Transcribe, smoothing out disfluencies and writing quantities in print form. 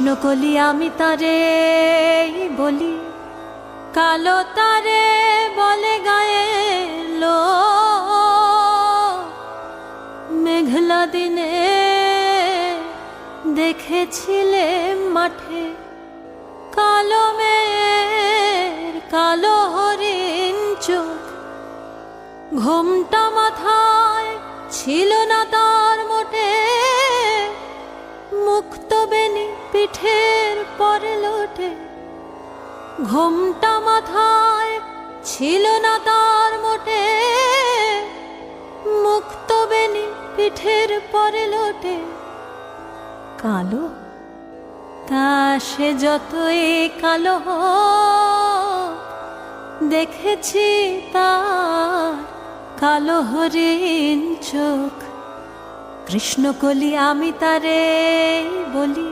কৃষ্ণকলি আমি তারে বলি, কালো তারে বলে গায়ে লো। মেঘলা দিনে দেখেছিলে মাঠে কালো মেয়ের কালো হরিণ চোখ। ঘোমটা মাথায় ছিল না তার মোটে, মুক্ত বেনি পিঠের পরে লোটে। ঘোমটা মাথায় ছিল না তার মোটে, মুক্ত বেনি পিঠের পরে লোটে। কালো তা সে যতই কালো হোক, দেখেছি তার কালো হরিণ চোখ। কৃষ্ণকলি আমি তারে বলি।